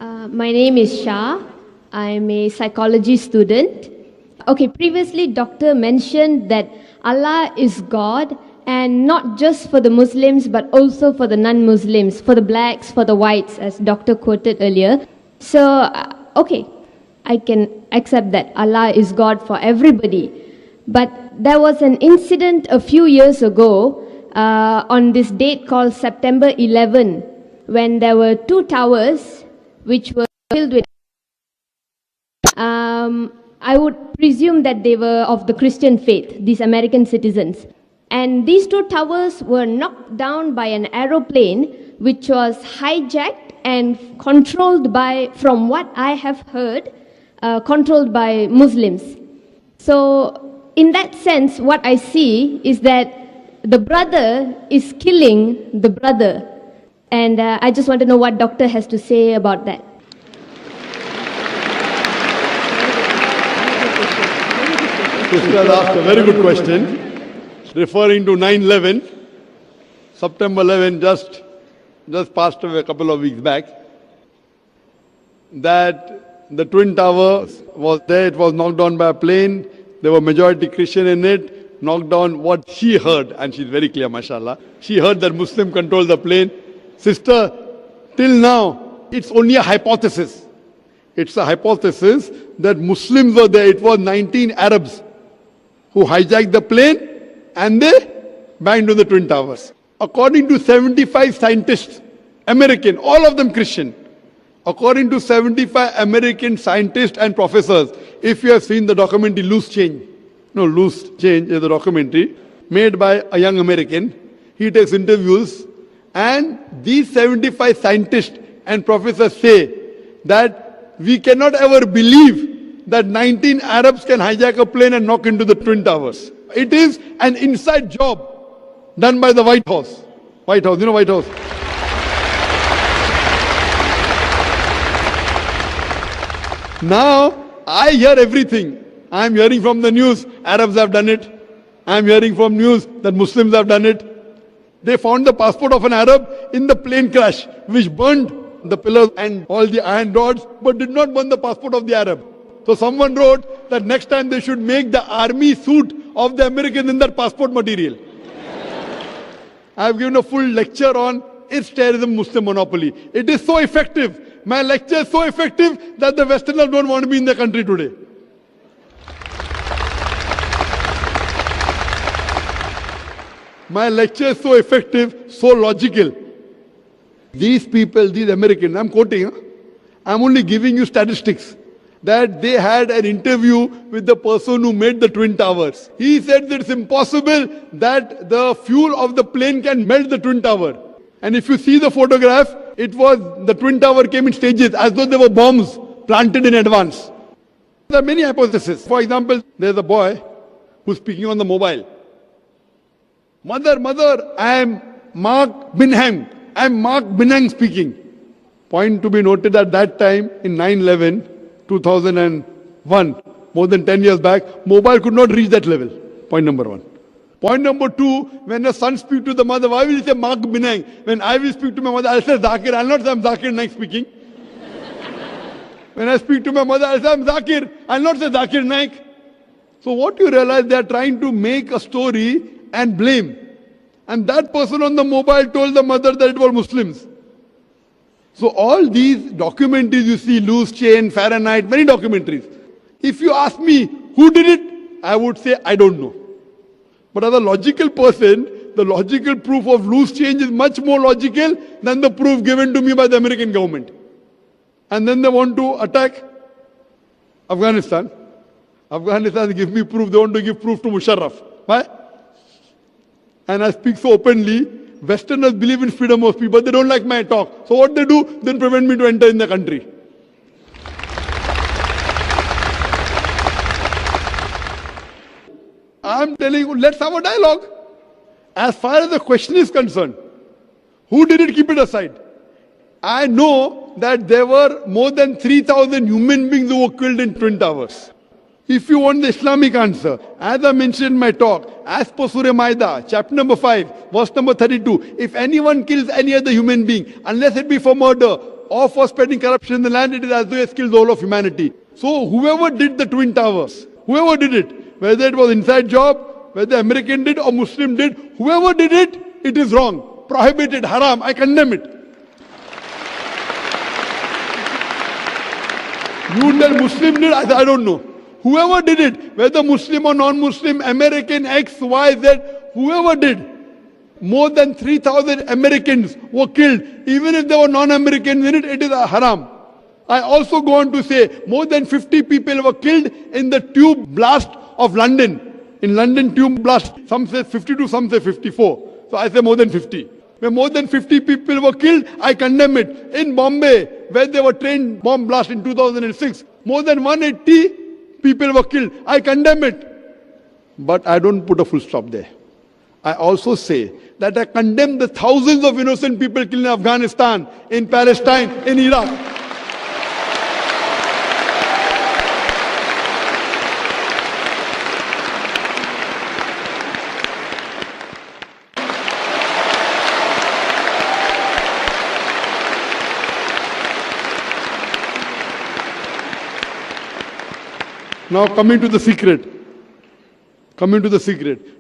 My name is Shah. I'm a psychology student. Okay, previously doctor mentioned that Allah is God, and not just for the Muslims but also for the non-Muslims, for the blacks, for the whites, as doctor quoted earlier. So, okay, I can accept that Allah is God for everybody. But there was an incident a few years ago on this date called September 11, when there were two towers which were filled with I would presume that they were of the Christian faith, these American citizens. And these two towers were knocked down by an aeroplane which was hijacked and controlled by, from what I have heard, controlled by Muslims. So in that sense, what I see is that the brother is killing the brother. And I just want to know what doctor has to say about that. Sister asked a very good question, referring to 9/11, September 11, just passed away a couple of weeks back, that the Twin Tower was there, it was knocked down by a plane, there were majority Christian in it, knocked down. What she heard, and she's very clear, mashallah, she heard that Muslim controlled the plane. Sister, till now, it's only a hypothesis. It's a hypothesis that Muslims were there. It was 19 Arabs who hijacked the plane and they banged on the Twin Towers. According to 75 scientists, American, all of them Christian, according to 75 American scientists and professors, if you have seen the documentary Loose Change is a documentary made by a young American. He takes interviews, and these 75 scientists and professors say that we cannot ever believe that 19 Arabs can hijack a plane and knock into the Twin Towers. It is an inside job done by the White House. White House, you know White House? Now, I hear everything. I am hearing from the news, Arabs have done it. I am hearing from news that Muslims have done it. They found the passport of an Arab in the plane crash, which burned the pillars and all the iron rods, but did not burn the passport of the Arab. So someone wrote that next time they should make the army suit of the Americans in that passport material. I have given a full lecture on Is Terrorism Muslim Monopoly? It is so effective. My lecture is so effective that the Westerners don't want to be in the country today. My lecture is so effective, so logical. These people, these Americans, I'm quoting, I'm only giving you statistics, that they had an interview with the person who made the Twin Towers. He said that it's impossible that the fuel of the plane can melt the Twin Tower. And if you see the photograph, it was, the Twin Tower came in stages as though there were bombs planted in advance. There are many hypotheses. For example, there's a boy who's speaking on the mobile. Mother, I am Mark Binham. I am Mark Binham speaking. Point to be noted at that time in 9/11, 2001, more than 10 years back, mobile could not reach that level. Point number one. Point number two, when a son speaks to the mother, why will he say Mark Binham? When I will speak to my mother, I'll say Zakir. I'll not say I'm Zakir Naik speaking. When I speak to my mother, I'll say I'm Zakir. I'll not say Zakir Naik. So what you realize, they are trying to make a story and blame. And that person on the mobile told the mother that it was Muslims. So all these documentaries you see, Loose Chain, Fahrenheit, many documentaries. If you ask me who did it, I would say I don't know. But as a logical person, the logical proof of Loose Change is much more logical than the proof given to me by the American government. And then they want to attack Afghanistan. Afghanistan give me proof, they want to give proof to Musharraf. Why? And I speak so openly. Westerners believe in freedom of speech, but they don't like my talk. So what they do, then prevent me to enter in the country. I'm telling you, let's have a dialogue. As far as the question is concerned, who did it, keep it aside. I know that there were more than 3,000 human beings who were killed in Twin Towers. If you want the Islamic answer, as I mentioned in my talk, as per Surah Maida, chapter number 5, verse number 32, if anyone kills any other human being, unless it be for murder, or for spreading corruption in the land, it is as though he has killed the whole of humanity. So whoever did the Twin Towers, whoever did it, whether it was inside job, whether American did or Muslim did, whoever did it, it is wrong, prohibited, haram. I condemn it. You tell Muslim did, I don't know. Whoever did it, whether Muslim or non-Muslim, American, X, Y, Z, whoever did, more than 3,000 Americans were killed. Even if there were non-Americans in it, it is a haram. I also go on to say more than 50 people were killed in the tube blast of London. In London tube blast, some say 52, some say 54. So I say more than 50. Where more than 50 people were killed, I condemn it. In Bombay, where there were train bomb blast in 2006, more than 180 people were killed. I condemn it. But I don't put a full stop there. I also say that I condemn the thousands of innocent people killed in Afghanistan, in Palestine, in Iraq. Now coming to the secret.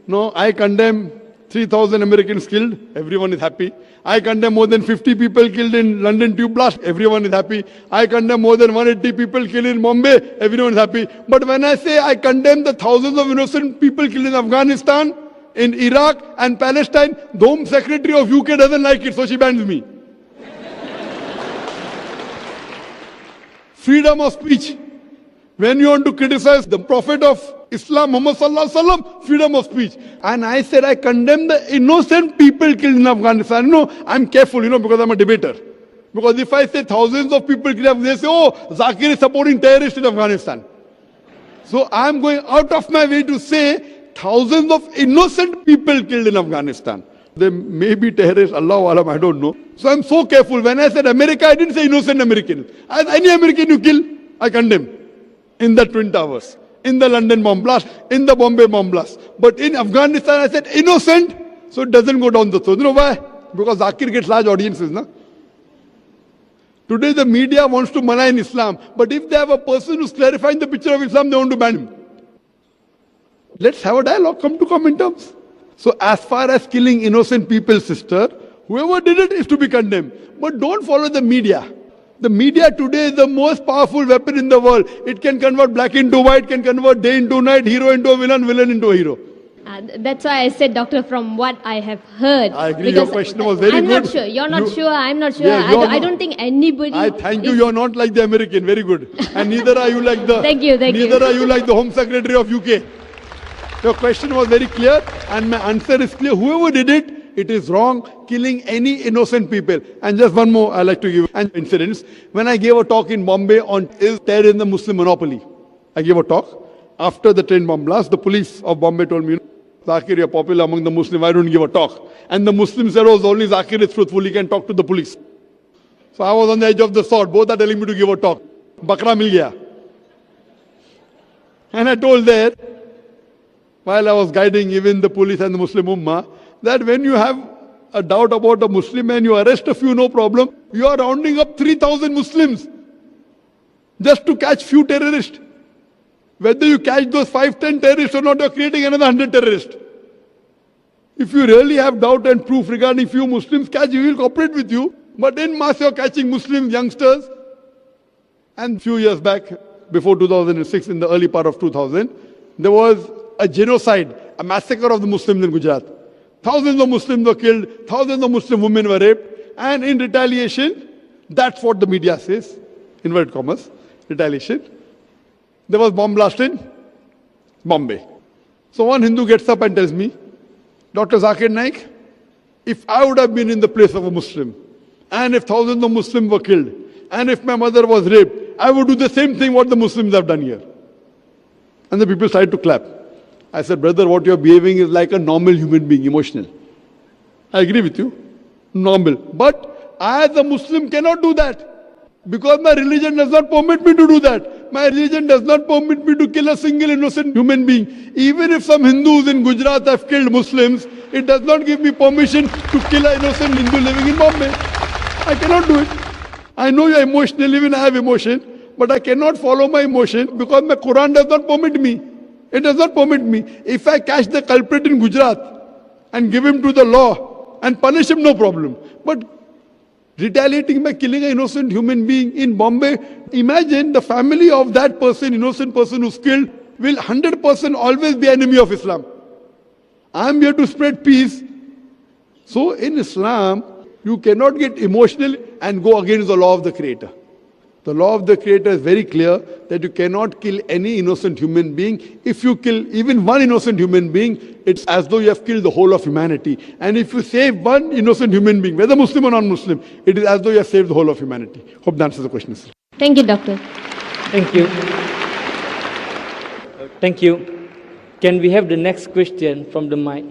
No, I condemn 3,000 Americans killed. Everyone is happy. I condemn more than 50 people killed in London tube blast. Everyone is happy. I condemn more than 180 people killed in Bombay. Everyone is happy. But when I say I condemn the thousands of innocent people killed in Afghanistan, in Iraq and Palestine, the Home Secretary of UK doesn't like it, so she bans me. Freedom of speech. When you want to criticize the Prophet of Islam, Muhammad Sallallahu Alaihi Wasallam, freedom of speech. And I said I condemn the innocent people killed in Afghanistan. No, I'm careful, because I'm a debater. Because if I say thousands of people killed, they say, oh, Zakir is supporting terrorists in Afghanistan. So I'm going out of my way to say thousands of innocent people killed in Afghanistan. They may be terrorists, Allahu Alam, I don't know. So I'm so careful. When I said America, I didn't say innocent American. As any American you kill, I condemn. In the Twin Towers, in the London bomb blast, in the Bombay bomb blast. But in Afghanistan, I said innocent, so it doesn't go down the throat. You know why? Because Zakir gets large audiences, no? Today the media wants to malign Islam, but if they have a person who's clarifying the picture of Islam, they want to ban him. Let's have a dialogue, come to common terms. So as far as killing innocent people, sister, whoever did it is to be condemned. But don't follow the media. The media today is the most powerful weapon in the world. It can convert black into white, can convert day into night, hero into a villain, villain into a hero. That's why I said, Doctor, from what I have heard. I agree, your question was very I'm good. I'm not sure, you're not sure, I'm not sure. Yeah, I don't think anybody... I thank you, you're not like the American, very good. And neither are you like the... Thank you. Neither are you like the Home Secretary of UK. Your question was very clear and my answer is clear. Whoever did it, it is wrong, killing any innocent people. And just one more I like to give an incident. When I gave a talk in Bombay on is terror in the Muslim monopoly, I gave a talk. After the train bomb blast, the police of Bombay told me, Zakir, you're popular among the Muslims, why don't you give a talk? And the Muslims said, oh, only Zakir is truthful, he can talk to the police. So I was on the edge of the sword. Both are telling me to give a talk. Bakra mil gaya. And I told there, while I was guiding even the police and the Muslim Ummah, that when you have a doubt about a Muslim and you arrest a few, no problem, you are rounding up 3,000 Muslims just to catch few terrorists. Whether you catch those 5-10 terrorists or not, you are creating another 100 terrorists. If you really have doubt and proof regarding few Muslims, catch, we will cooperate with you. But in mass you are catching Muslim youngsters. And few years back, before 2006, in the early part of 2000, there was a genocide, a massacre of the Muslims in Gujarat. Thousands of Muslims were killed, thousands of Muslim women were raped, and in retaliation, that's what the media says, inverted commas, retaliation, there was bomb blast in Bombay. So one Hindu gets up and tells me, Dr. Zakir Naik, if I would have been in the place of a Muslim, and if thousands of Muslims were killed, and if my mother was raped, I would do the same thing what the Muslims have done here. And the people started to clap. I said, brother, what you're behaving is like a normal human being, emotional. I agree with you. Normal. But I as a Muslim cannot do that. Because my religion does not permit me to do that. My religion does not permit me to kill a single innocent human being. Even if some Hindus in Gujarat have killed Muslims, it does not give me permission to kill an innocent Hindu living in Bombay. I cannot do it. I know you're emotional, even I have emotion, but I cannot follow my emotion because my Quran does not permit me. It does not permit me. If I catch the culprit in Gujarat and give him to the law and punish him, no problem. But retaliating by killing an innocent human being in Bombay, imagine the family of that person, innocent person who's killed, will 100% always be enemy of Islam. I am here to spread peace. So in Islam, you cannot get emotional and go against the law of the Creator. The law of the Creator is very clear that you cannot kill any innocent human being. If you kill even one innocent human being, it's as though you have killed the whole of humanity. And if you save one innocent human being, whether Muslim or non-Muslim, it is as though you have saved the whole of humanity. Hope that answers the question, sir. Thank you, Doctor. Thank you. Thank you. Can we have the next question from the mic?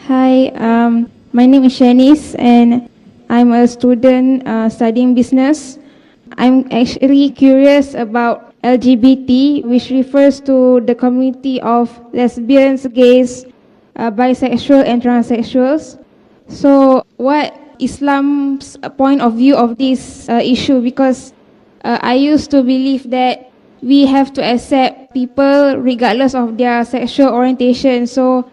Hi, my name is Shanice and I'm a student studying business. I'm actually curious about LGBT, which refers to the community of lesbians, gays, bisexual and transsexuals. So what Islam's point of view of this issue? Because I used to believe that we have to accept people regardless of their sexual orientation. So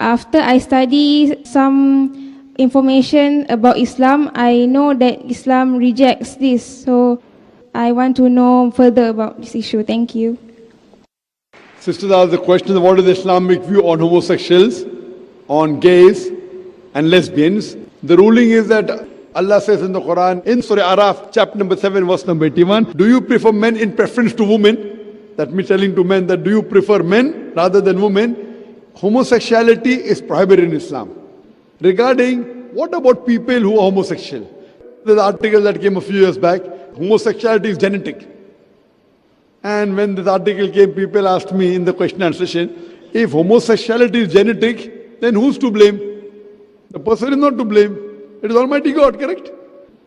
after I study some information about Islam, I know that Islam rejects this. So I want to know further about this issue. Thank you. Sisters asked the question, what is the Islamic view on homosexuals, on gays and lesbians? The ruling is that Allah says in the Quran, in Surah Araf, chapter number 7, verse number 81, do you prefer men in preference to women? That means telling to men that do you prefer men rather than women? Homosexuality is prohibited in Islam. Regarding what about people who are homosexual? There's an article that came a few years back, homosexuality is genetic. And when this article came, people asked me in the question and answer session, if homosexuality is genetic, then who's to blame? The person is not to blame. It is Almighty God, correct?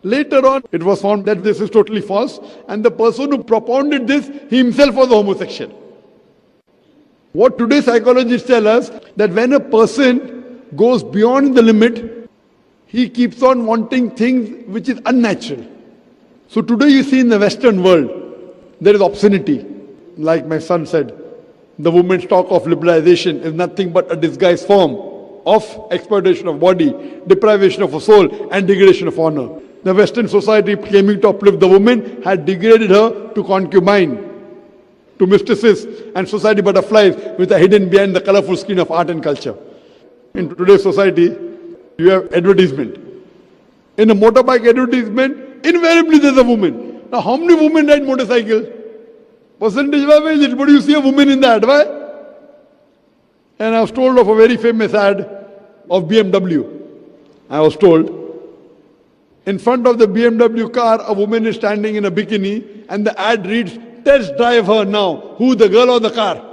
Later on, it was found that this is totally false, and the person who propounded this, he himself was a homosexual. What today's psychologists tell us, that when a person goes beyond the limit, he keeps on wanting things which is unnatural. So today you see in the Western world, there is obscenity. Like my son said, the women's talk of liberalization is nothing but a disguised form of exploitation of body, deprivation of a soul, and degradation of honor. The Western society claiming to uplift the woman had degraded her to concubine, to mistresses and society butterflies with a hidden behind the colorful screen of art and culture. In today's society, you have advertisement. In a motorbike advertisement, invariably there's a woman. Now how many women ride motorcycle? Percentage-wise, is it? But you see a woman in the ad, why? And I was told of a very famous ad of BMW. I was told, in front of the BMW car, a woman is standing in a bikini, and the ad reads, test drive her now. Who, the girl or the car?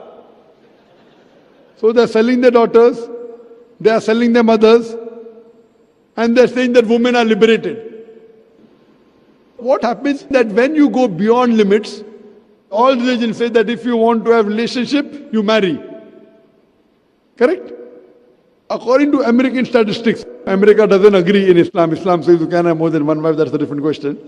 So they're selling their daughters, they are selling their mothers, and they're saying that women are liberated. What happens that when you go beyond limits, all religions say that if you want to have relationship, you marry. Correct? According to American statistics, America doesn't agree in Islam. Islam says you can have more than one wife, that's a different question.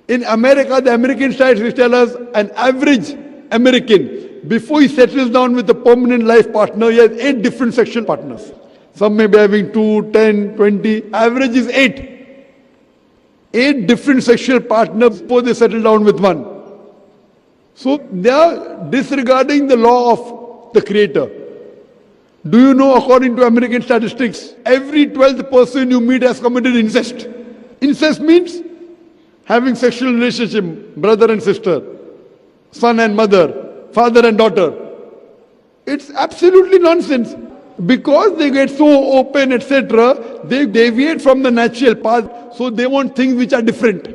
In America, the American statistics tell us an average American, before he settles down with a permanent life partner, he has 8 different sexual partners. Some may be having 2, 10, 20, average is 8. 8 different sexual partners before they settle down with one. So they are disregarding the law of the Creator. Do you know, according to American statistics, every 12th person you meet has committed incest. Incest means having sexual relationship, brother and sister, son and mother, father and daughter. It's absolutely nonsense. Because they get so open, etc., they deviate from the natural path, so they want things which are different.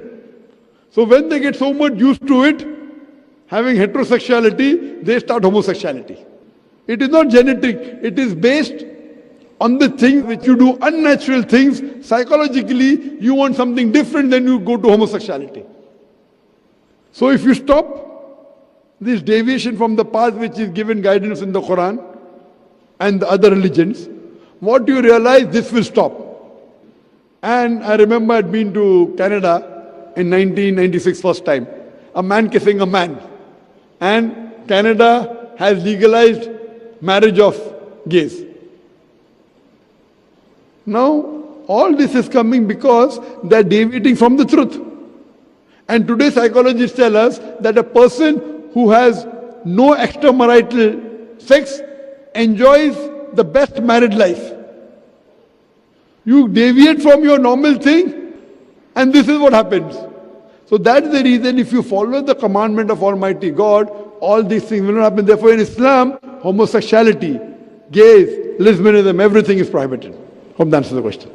So when they get so much used to it, having heterosexuality, they start homosexuality. It is not genetic, it is based on the things which you do, unnatural things. Psychologically, you want something different, then you go to homosexuality. So if you stop this deviation from the path which is given guidance in the Quran and the other religions, what you realize, this will stop. And I remember I'd been to Canada, in 1996 first time. A man kissing a man. And Canada has legalized marriage of gays. Now, all this is coming because they are deviating from the truth. And today psychologists tell us that a person who has no extramarital sex enjoys the best married life. You deviate from your normal thing, and this is what happens. So that's the reason if you follow the commandment of Almighty God, all these things will not happen. Therefore in Islam, homosexuality, gays, lesbianism, everything is prohibited. Hope that answers the question.